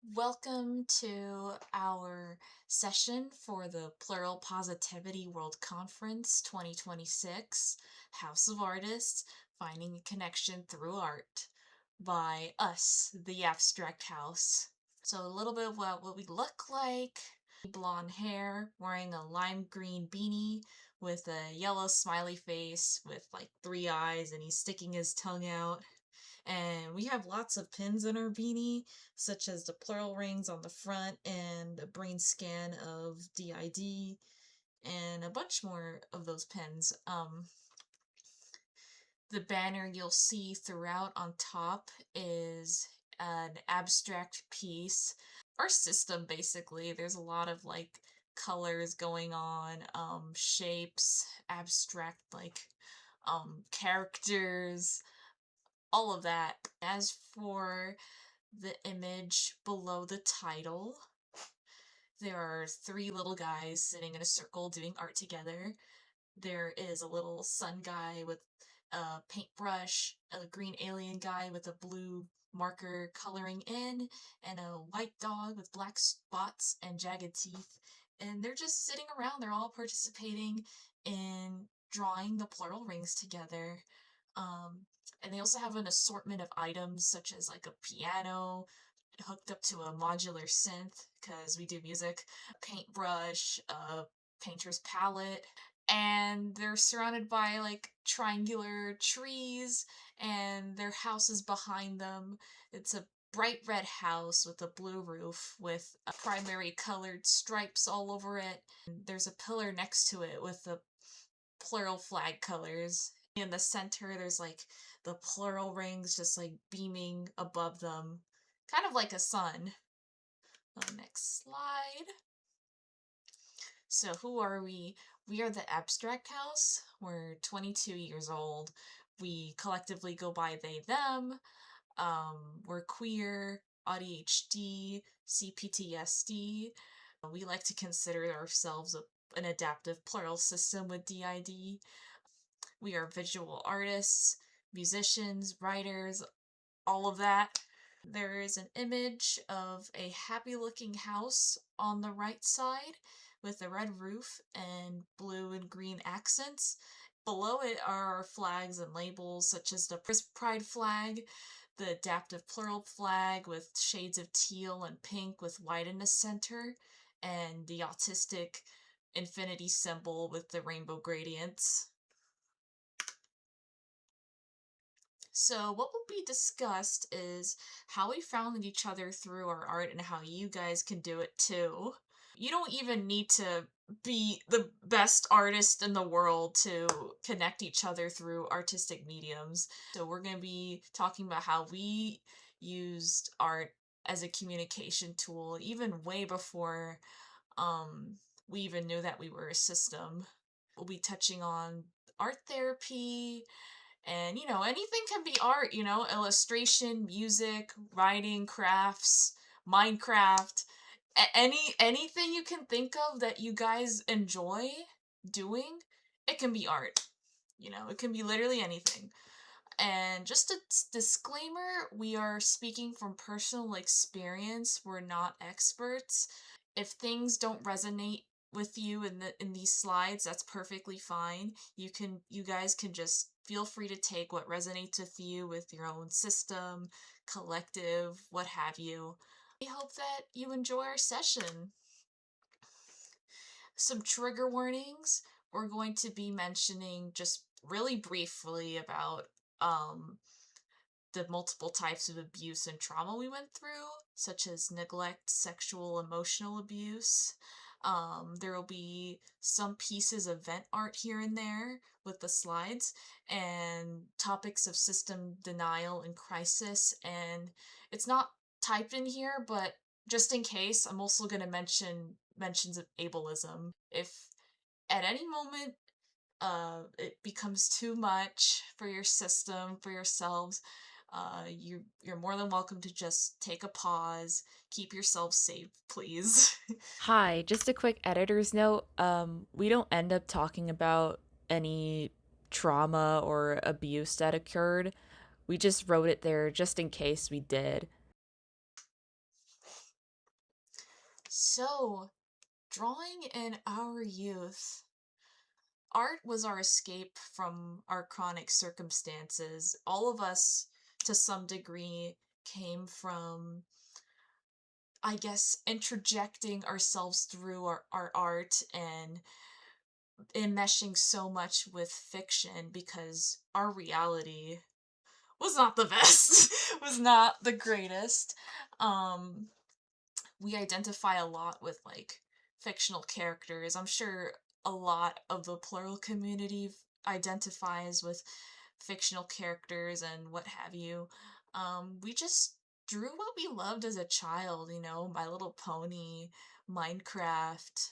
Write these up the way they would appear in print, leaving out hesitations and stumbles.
Welcome to our session for the Plural Positivity World Conference 2026, House of Artists, Finding a Connection Through Art by us, the Abstract House. So a little bit about what we look like. Blonde hair, wearing a lime green beanie with a yellow smiley face with like three eyes and he's sticking his tongue out. And we have lots of pins in our beanie, such as the plural rings on the front and a brain scan of DID and a bunch more of those pins. The banner you'll see throughout on top is an abstract piece or system, basically. There's a lot of like colors going on, shapes, abstract characters, all of that. As for the image below the title, there are three little guys sitting in a circle doing art together. There is a little sun guy with a paintbrush, a green alien guy with a blue marker coloring in, and a white dog with black spots and jagged teeth. And they're just sitting around. They're all participating in drawing the plural rings together. Um, and they also have an assortment of items such as like a piano hooked up to a modular synth because we do music, a paintbrush, a painter's palette, and they're surrounded by like triangular trees and their house is behind them. It's a bright red house with a blue roof with primary colored stripes all over it. There's a pillar next to it with the plural flag colors. In the center, there's like the plural rings just like beaming above them, kind of like a sun. Next slide. So, who are we? We are the Abstract House. We're 22 years old. We collectively go by they, them. We're queer, AuDHD, CPTSD. We like to consider ourselves an adaptive plural system with DID. We are visual artists, musicians, writers, all of that. There is an image of a happy looking house on the right side with a red roof and blue and green accents. Below it are flags and labels such as the Pride flag, the adaptive plural flag with shades of teal and pink with white in the center, and the autistic infinity symbol with the rainbow gradients. So, what will be discussed is how we found each other through our art and how you guys can do it too. You don't even need to be the best artist in the world to connect each other through artistic mediums. So, we're going to be talking about how we used art as a communication tool even way before um, we even knew that we were a system. We'll be touching on art therapy, and, anything can be art, illustration, music, writing, crafts, Minecraft, anything you can think of that you guys enjoy doing, it can be art. It can be literally anything. And just a disclaimer, we are speaking from personal experience. We're not experts. If things don't resonate with you in these slides, that's perfectly fine. You guys can just feel free to take what resonates with you with your own system, collective, what have you. We hope that you enjoy our session. Some trigger warnings. We're going to be mentioning just really briefly about um the multiple types of abuse and trauma we went through, such as neglect, sexual, emotional abuse. There will be some pieces of vent art here and there with the slides, and topics of system denial and crisis. And it's not typed in here, but just in case, I'm also going to mention mentions of ableism. If at any moment it becomes too much for your system, for yourselves, you're more than welcome to just take a pause, keep yourself safe, please. Hi, just a quick editor's note. We don't end up talking about any trauma or abuse that occurred. We just wrote it there just in case we did. So, drawing in our youth, art was our escape from our chronic circumstances. All of us, to some degree, came from, I guess, interjecting ourselves through our art and enmeshing so much with fiction because our reality was not the best, was not the greatest. Um, we identify a lot with like fictional characters. I'm sure a lot of the plural community identifies with fictional characters and what have you. We just drew what we loved as a child, you know, My Little Pony, Minecraft,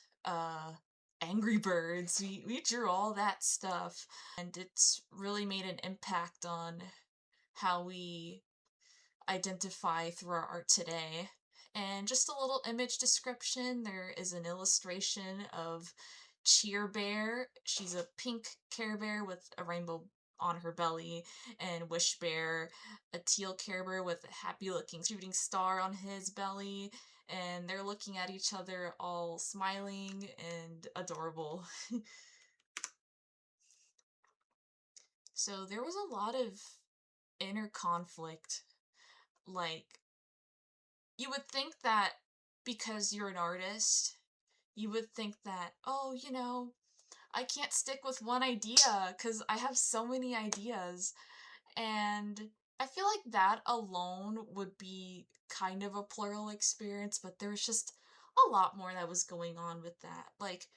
Angry Birds. We drew all that stuff, and it's really made an impact on how we identify through our art today. And just a little image description, there is an illustration of Cheer Bear. She's a pink Care Bear with a rainbow on her belly, and Wish Bear, a teal Care Bear with a happy looking shooting star on his belly, and they're looking at each other all smiling and adorable. So there was a lot of inner conflict. Like, you would think that because you're an artist, you would think that, oh, you know, I can't stick with one idea because I have so many ideas. And I feel like that alone would be kind of a plural experience, but there was just a lot more that was going on with that. Like,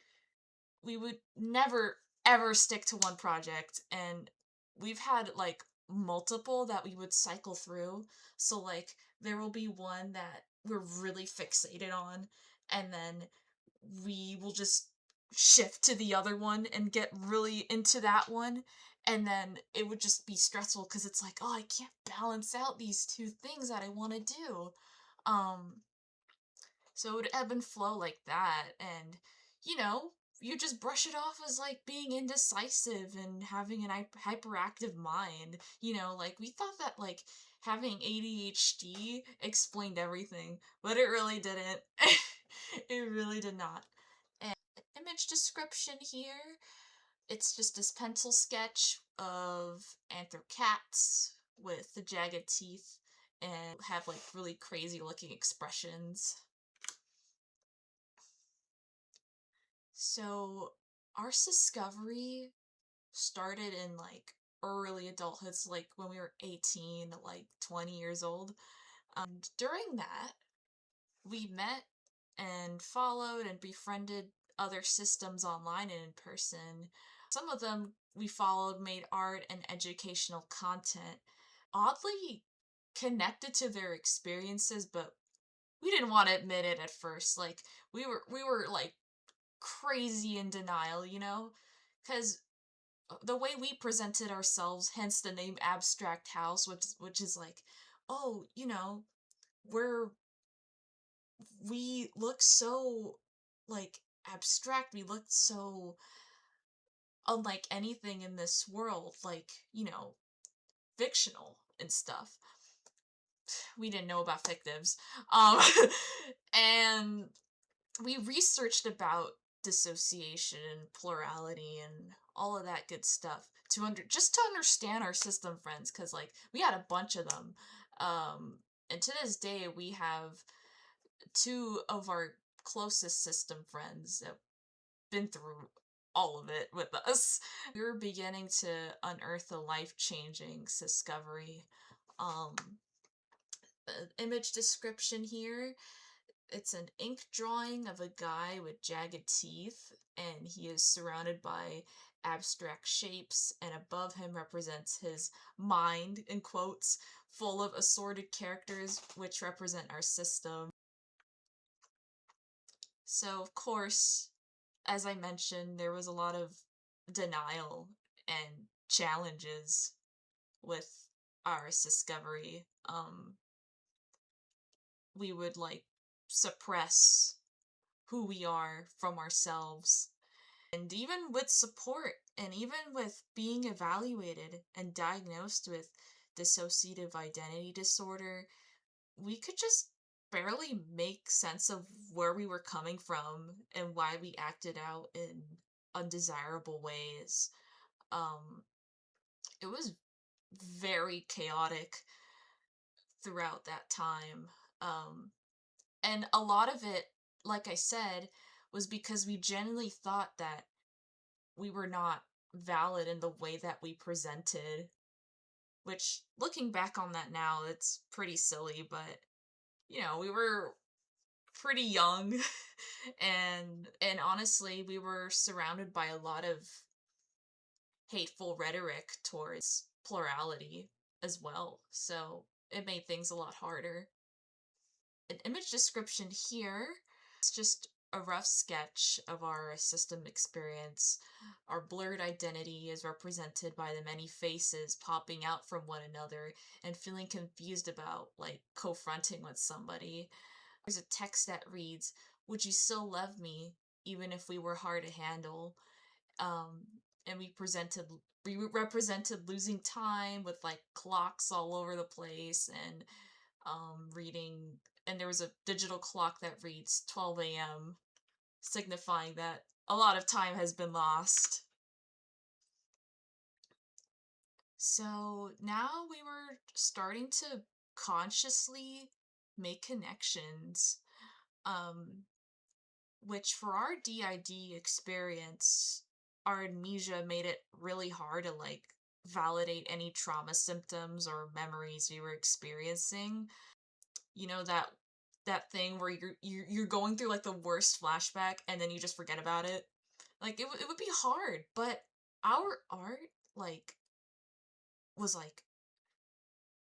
we would never ever stick to one project, and we've had like multiple that we would cycle through. So like there will be one that we're really fixated on, and then we will just shift to the other one and get really into that one, and then it would just be stressful because it's like, oh, I can't balance out these two things that I want to do. um so it would ebb and flow like that, and you know, you just brush it off as like being indecisive and having an hyperactive mind. You know, like we thought that like having ADHD explained everything, but it really didn't. It really did not. And image description here, it's just this pencil sketch of anther cats with the jagged teeth and have like really crazy looking expressions. So our discovery started in like early adulthood, so like when we were 18 to like 20 years old. During that, we met and followed and befriended other systems online and in person. Some of them we followed made art and educational content oddly connected to their experiences, but we didn't want to admit it at first. Like we were like crazy in denial, you know? Because the way we presented ourselves, hence the name Abstract House, which is like, oh, you know, we're we look so like abstract, we look so unlike anything in this world, like, you know, fictional and stuff. We didn't know about fictives. Um and we researched about dissociation and plurality and all of that good stuff just to understand our system friends, because like we had a bunch of them. And to this day we have two of our closest system friends that been through all of it with us. We were beginning to unearth a life-changing discovery. um Image description here, it's an ink drawing of a guy with jagged teeth, and he is surrounded by abstract shapes, and above him represents his mind, in quotes, full of assorted characters which represent our system. So, of course, as I mentioned, there was a lot of denial and challenges with our discovery. We would like suppress who we are from ourselves. And even with support, and even with being evaluated and diagnosed with dissociative identity disorder, we could just barely make sense of where we were coming from and why we acted out in undesirable ways. Um, it was very chaotic throughout that time. Um, and a lot of it, like I said, was because we genuinely thought that we were not valid in the way that we presented, which looking back on that now, it's pretty silly, but we were pretty young and honestly, we were surrounded by a lot of hateful rhetoric towards plurality as well. So, it made things a lot harder. An image description here. It's just a rough sketch of our system experience. Our blurred identity is represented by the many faces popping out from one another and feeling confused about, like, confronting with somebody. There's a text that reads, "Would you still love me, even if we were hard to handle?" Um, and we represented losing time with like clocks all over the place and reading, and there was a digital clock that reads 12 a.m., signifying that a lot of time has been lost. So now we were starting to consciously make connections, um, which for our DID experience, our amnesia made it really hard to like validate any trauma symptoms or memories we were experiencing. That thing where you're going through like the worst flashback and then you just forget about it. Like it would be hard, but our art like was like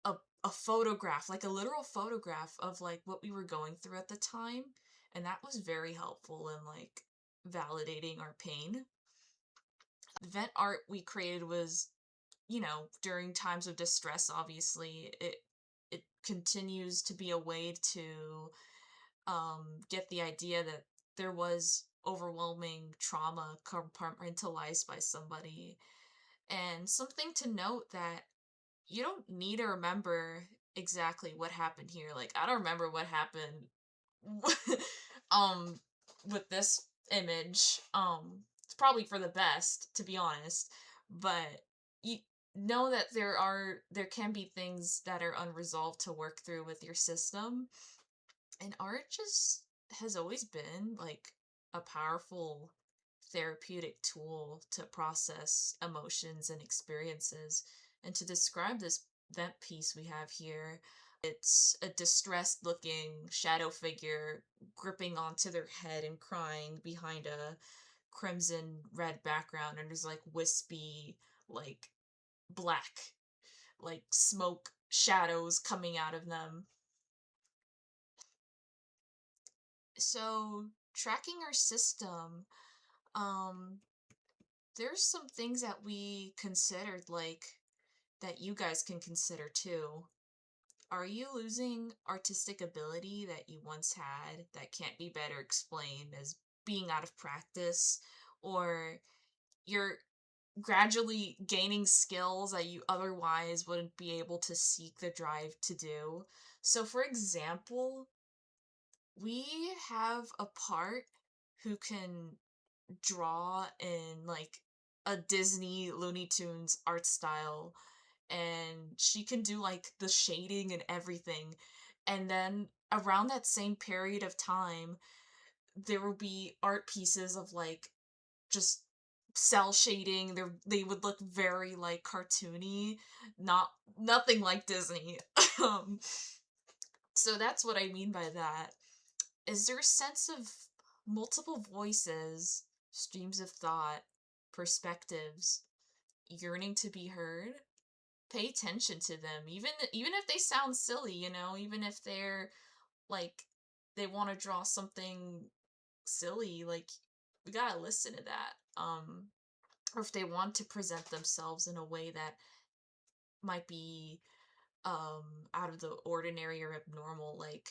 a a photograph, like a literal photograph of like what we were going through at the time, and that was very helpful in like validating our pain. The vent art we created was, during times of distress, obviously, it continues to be a way to get the idea that there was overwhelming trauma compartmentalized by somebody. And something to note that you don't need to remember exactly what happened here. Like, I don't remember what happened um with this image. It's probably for the best, to be honest. But you know that there can be things that are unresolved to work through with your system. And art just has always been like a powerful therapeutic tool to process emotions and experiences. And to describe this vent piece we have here, it's a distressed looking shadow figure gripping onto their head and crying behind a crimson red background, and there's like wispy, like black, like smoke shadows coming out of them. So, tracking our system, um, there's some things that we considered, like, that you guys can consider too. Are you losing artistic ability that you once had that can't be better explained as being out of practice? Or you're gradually gaining skills that you otherwise wouldn't be able to seek the drive to do? So, for example, we have a part who can draw in like a Disney Looney Tunes art style, and she can do like the shading and everything. And then around that same period of time, there will be art pieces of like just cell shading. They would look very like cartoony, nothing like Disney. um so that's what I mean by that. Is there a sense of multiple voices, streams of thought, perspectives, yearning to be heard? Pay attention to them, even if they sound silly, even if they're like they want to draw something silly, like we gotta listen to that. Or if they want to present themselves in a way that might be um out of the ordinary or abnormal, like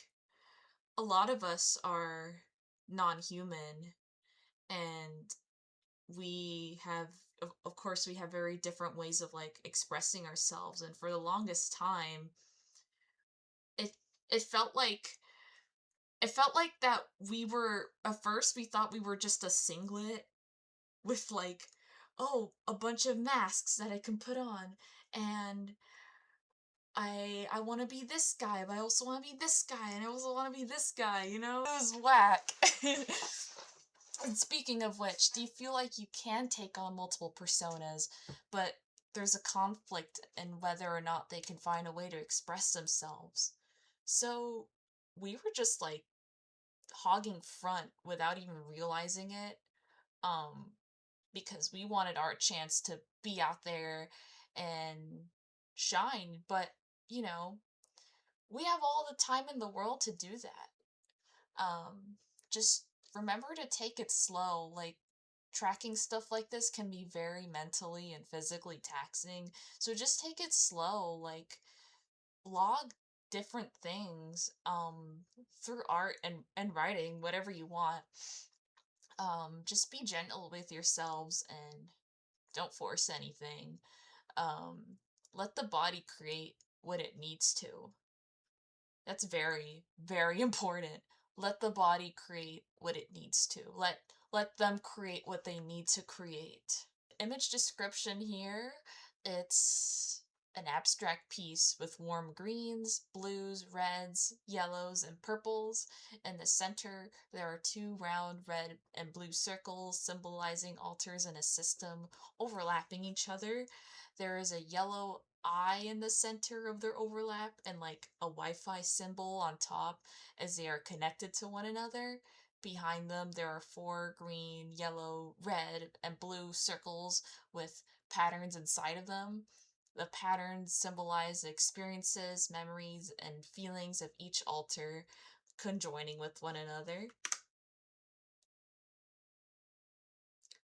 a lot of us are non-human, and we have of course we have very different ways of like expressing ourselves, and for the longest time it it felt like it felt like that we were, at first we thought we were just a singlet with like, oh, a bunch of masks that I can put on, and I want to be this guy, but I also want to be this guy, and I also want to be this guy, you know? It was whack. And speaking of which, do you feel like you can take on multiple personas, but there's a conflict in whether or not they can find a way to express themselves? So we were just like hogging front without even realizing it, um, because we wanted our chance to be out there and shine, but you know, we have all the time in the world to do that. Just remember to take it slow. Like, tracking stuff like this can be very mentally and physically taxing. So just take it slow. Like, log different things through art and writing, whatever you want. Just be gentle with yourselves and don't force anything. Um, let the body create what it needs to. That's very, very important. Let the body create what it needs to. Let them create what they need to create. Image description here, it's an abstract piece with warm greens, blues, reds, yellows, and purples. In the center, there are two round red and blue circles symbolizing altars in a system overlapping each other. There is a yellow eye in the center of their overlap and like a Wi-Fi symbol on top as they are connected to one another. Behind them, there are four green, yellow, red, and blue circles with patterns inside of them. The patterns symbolize the experiences, memories, and feelings of each altar conjoining with one another.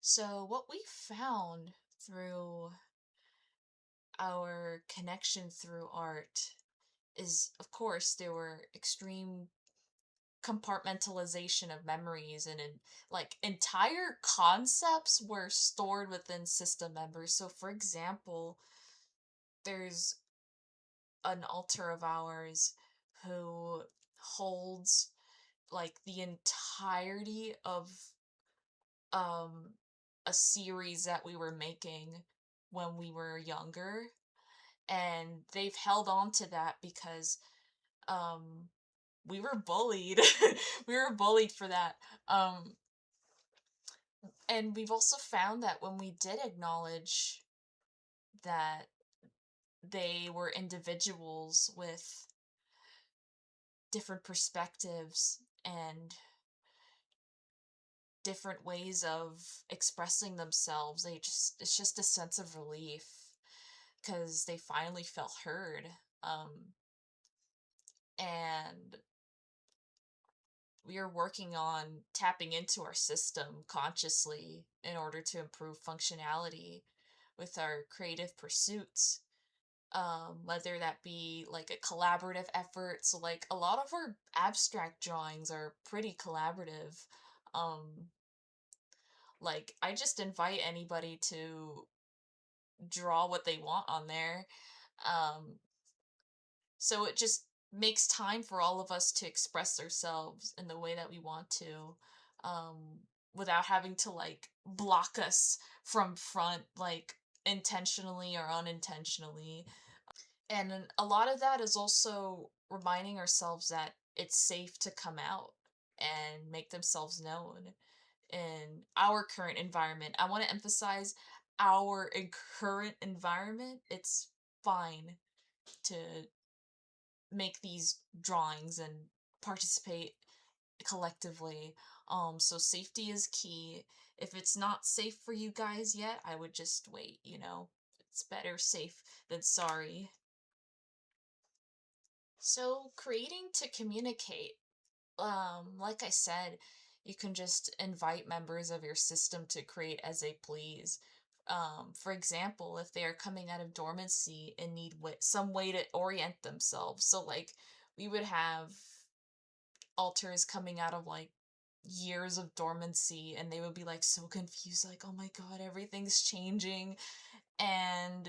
So, what we found through our connection through art is, of course, there were extreme compartmentalization of memories and like entire concepts were stored within system members. So for example, there's an alter of ours who holds like the entirety of um a series that we were making when we were younger, and they've held on to that because um we were bullied. We were bullied for that. And we've also found that when we did acknowledge that they were individuals with different perspectives and different ways of expressing themselves, it's just a sense of relief because they finally felt heard. And we are working on tapping into our system consciously in order to improve functionality with our creative pursuits. Whether that be like a collaborative effort. So, like, a lot of our abstract drawings are pretty collaborative. Um, like, I just invite anybody to draw what they want on there. Um, so it just makes time for all of us to express ourselves in the way that we want to, um, without having to like block us from front, like intentionally or unintentionally. And a lot of that is also reminding ourselves that it's safe to come out and make themselves known in our current environment. I want to emphasize our current environment. It's fine to make these drawings and participate collectively. So safety is key. If it's not safe for you guys yet, I would just wait, you know. It's better safe than sorry. So creating to communicate. Like I said, you can just invite members of your system to create as they please. For example, if they are coming out of dormancy and need some way to orient themselves. So, like, we would have alters coming out of like years of dormancy, and they would be like so confused, like, oh my god, everything's changing. And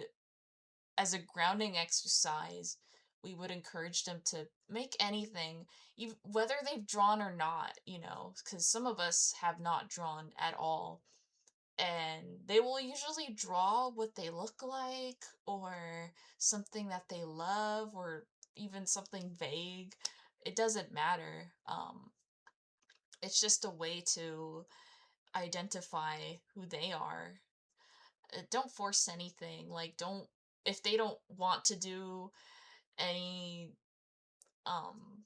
as a grounding exercise, we would encourage them to make anything, whether they've drawn or not, because some of us have not drawn at all. And they will usually draw what they look like, or something that they love, or even something vague. It doesn't matter. It's just a way to identify who they are. Don't force anything. Like, don't, if they don't want to do any um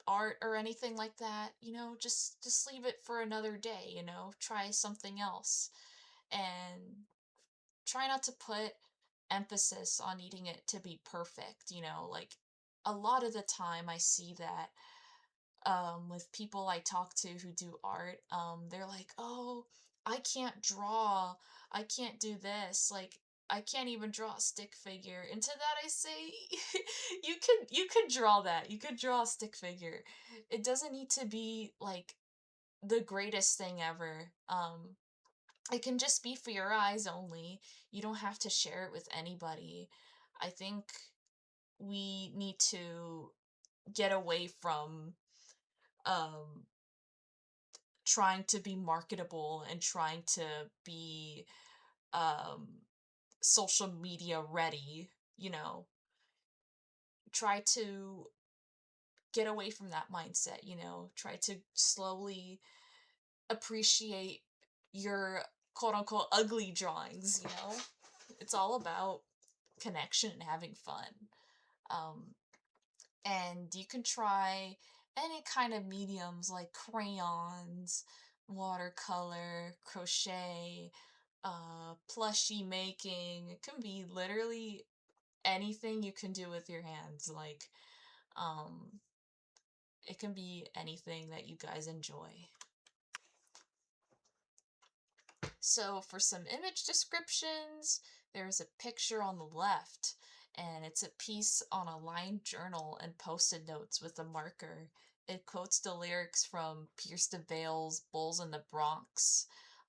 art or anything like that, just leave it for another day, try something else. And try not to put emphasis on needing it to be perfect, like a lot of the time I see that with people I talk to who do art, they're like, "Oh, I can't draw. I can't do this. Like, I can't even draw a stick figure." And to that I say, you could draw that. You could draw a stick figure. It doesn't need to be like the greatest thing ever. It can just be for your eyes only. You don't have to share it with anybody. I think we need to get away from um trying to be marketable and trying to be um social media ready, try to get away from that mindset, try to slowly appreciate your quote unquote ugly drawings. It's all about connection and having fun. Um, and you can try any kind of mediums like crayons, watercolor, crochet, plushie making. It can be literally anything you can do with your hands. Like, um, it can be anything that you guys enjoy. So for some image descriptions, there's a picture on the left, and it's a piece on a lined journal and post-it notes with a marker. It quotes the lyrics from Pierce the Veil's Bulls in the Bronx.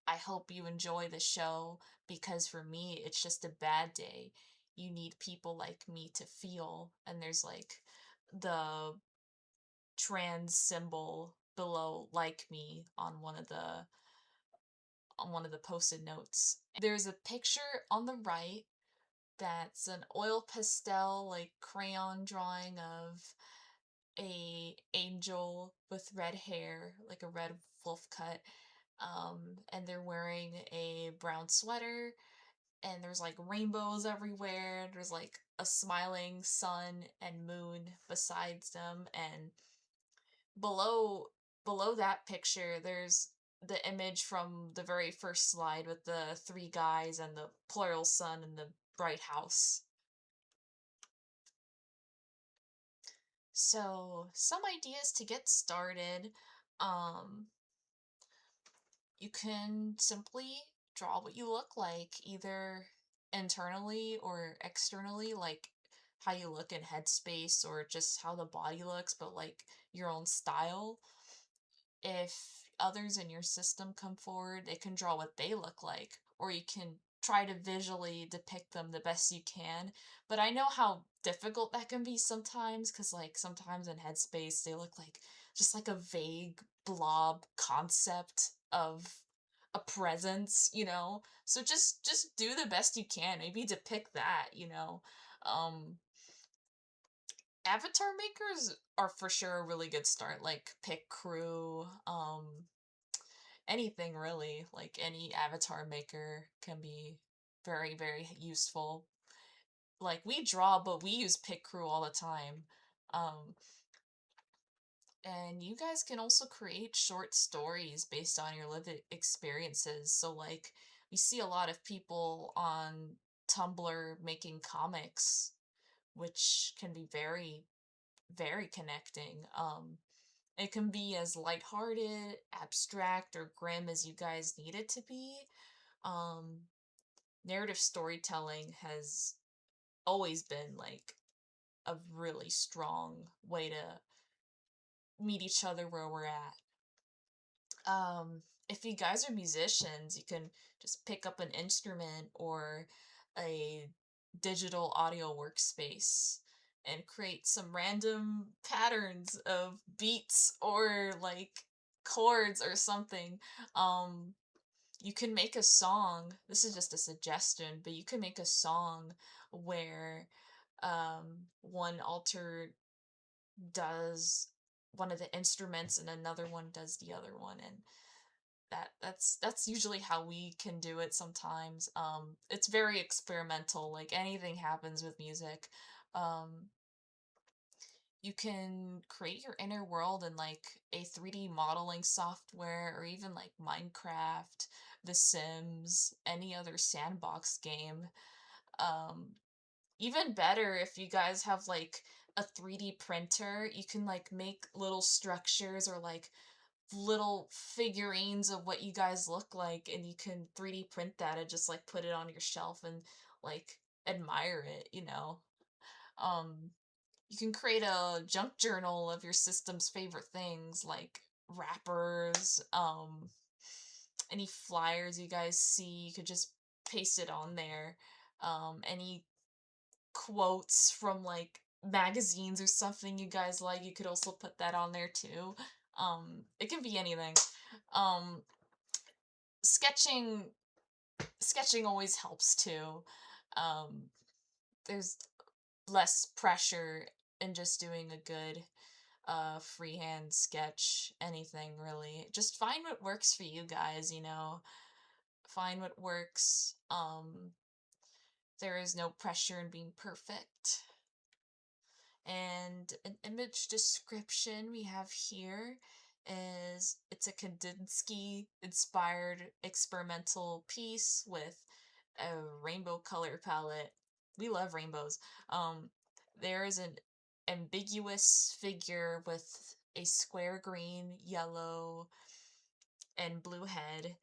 I hope you enjoy the show, because for me, it's just a bad day. You need people like me to feel. And there's like the trans symbol below like me on one of the post-it notes. There's a picture on the right that's an oil pastel like crayon drawing of a angel with red hair, like a red wolf cut. And they're wearing a brown sweater, and there's like rainbows everywhere. There's like a smiling sun and moon besides them, and below below that picture there's the image from the very first slide with the three guys and the plural sun and the bright house. So some ideas to get started. um you can simply draw what you look like, either internally or externally, like how you look in headspace, or just how the body looks, but like your own style. If others in your system come forward, they can draw what they look like, or you can try to visually depict them the best you can. But I know how difficult that can be sometimes, because like sometimes in Headspace they look like just like a vague blob concept of a presence, So just do the best you can. Maybe depict that. Um Avatar makers are for sure a really good start. Like pick crew, anything really. Like any avatar maker can be very, very useful. Like we draw, but we use pick crew all the time. Um, and you guys can also create short stories based on your lived experiences. So like we see a lot of people on Tumblr making comics, which can be very, very connecting. It can be as lighthearted, abstract, or grim as you guys need it to be. Um, Narrative storytelling has always been like a really strong way to meet each other where we're at. If you guys are musicians, you can just pick up an instrument or a digital audio workspace and create some random patterns of beats or like chords or something. Um, you can make a song. This is just a suggestion, but you can make a song where one alter does one of the instruments and another one does the other one, and that's usually how we can do it sometimes. It's very experimental, like anything happens with music. um you can create your inner world in like a 3D modeling software, or even like Minecraft, The Sims, any other sandbox game. um Even better, if you guys have like a 3D printer, you can like make little structures or like little figurines of what you guys look like, and you can 3D print that and just like put it on your shelf and like admire it. Um you can create a junk journal of your system's favorite things, like wrappers, any flyers you guys see, you could just paste it on there. Any quotes from like magazines or something you guys like, you could also put that on there too. It can be anything. Um, sketching sketching always helps too. Um, there's less pressure in just doing a good freehand sketch, anything really. Just find what works for you guys. Find what works. There is no pressure in being perfect. And an image description we have here is it's a Kandinsky inspired experimental piece with a rainbow color palette. We love rainbows. Um, there is an ambiguous figure with a square green, yellow, and blue head,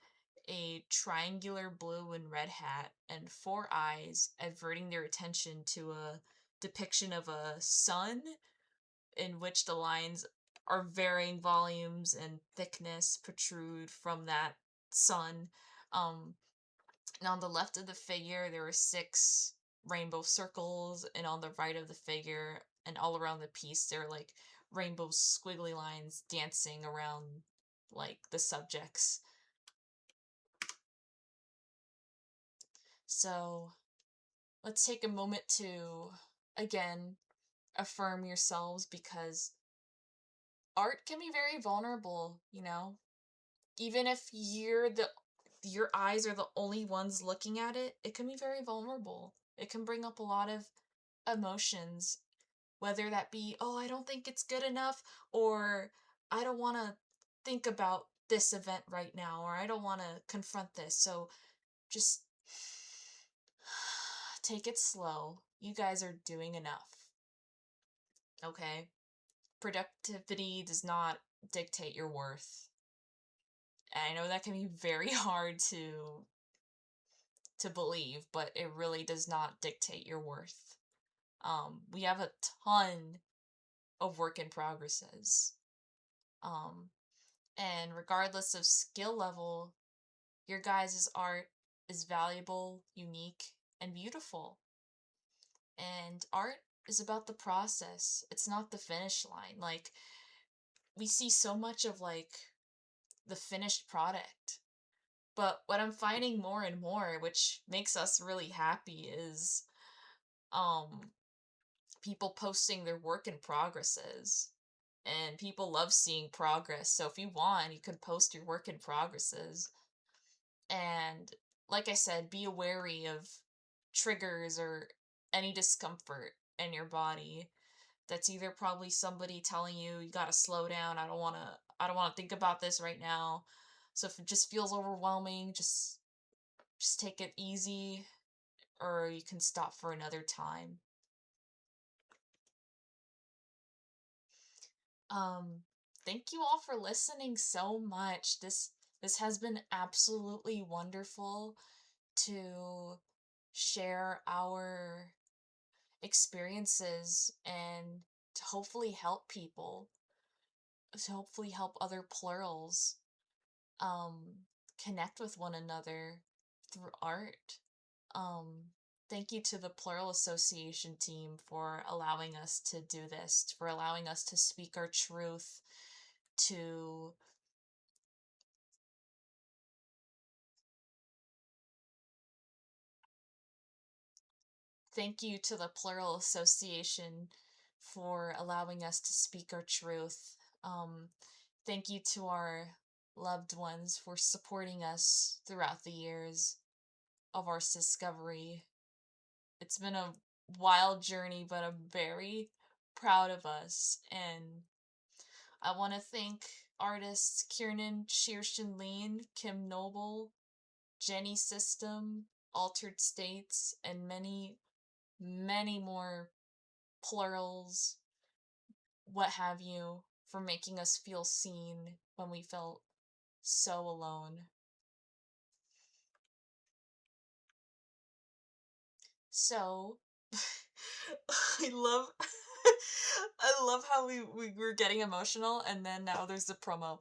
a triangular blue and red hat, and four eyes, averting their attention to a depiction of a sun in which the lines are varying volumes and thickness protrude from that sun. Um, and on the left of the figure, there are six rainbow circles, and on the right of the figure, and all around the piece, there are like rainbow squiggly lines dancing around like the subjects. So let's take a moment to again affirm yourselves, because art can be very vulnerable. Even if your eyes are the only ones looking at it, it can be very vulnerable. It can bring up a lot of emotions, whether that be, oh, I don't think it's good enough, or I don't want to think about this event right now, or I don't want to confront this. So just take it slow. You guys are doing enough. Okay? Productivity does not dictate your worth. And I know that can be very hard to believe, but it really does not dictate your worth. We have a ton of work in progresses. Um, and regardless of skill level, your guys' art is valuable, unique, and beautiful. And art is about the process. It's not the finish line. Like, we see so much of like the finished product. But what I'm finding more and more, which makes us really happy, is um people posting their work in progresses. And people love seeing progress. So if you want, you can post your work in progresses. And like I said, be wary of triggers or any discomfort in your body. That's either probably somebody telling you you gotta slow down. I don't wanna think about this right now. So if it just feels overwhelming, just take it easy, or you can stop for another time. Um, Thank you all for listening so much. This has been absolutely wonderful to share our experiences and to hopefully help people, to hopefully help other plurals um connect with one another through art. Um Thank you to the Plural Association team for allowing us to do this, for allowing us to speak our truth, to thank you to the Plural Association for allowing us to speak our truth. Um, Thank you to our loved ones for supporting us throughout the years of our discovery. It's been a wild journey, but I'm very proud of us. And I want to thank artists Kiernan Shearshin-Lean, Kim Noble, Jenny System, Altered States, and many, many more plurals, what have you, for making us feel seen when we felt so alone. So, I love I love how we were getting emotional and then now there's the promo.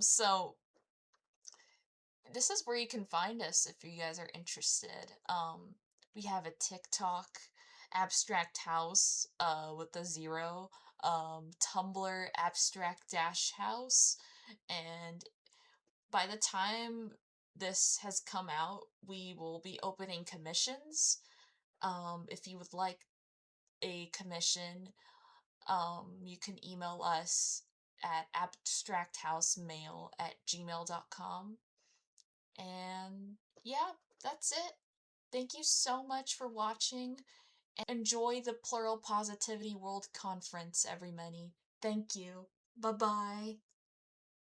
So this is where you can find us if you guys are interested. We have a TikTok, Abstract House, with a zero, Tumblr, Abstract-House, and by the time this has come out, we will be opening commissions. If you would like a commission, you can email us at abstracthousemail@gmail.com. And yeah, that's it. Thank you so much for watching. Enjoy the Plural Positivity World Conference, everybody. Thank you. Bye bye.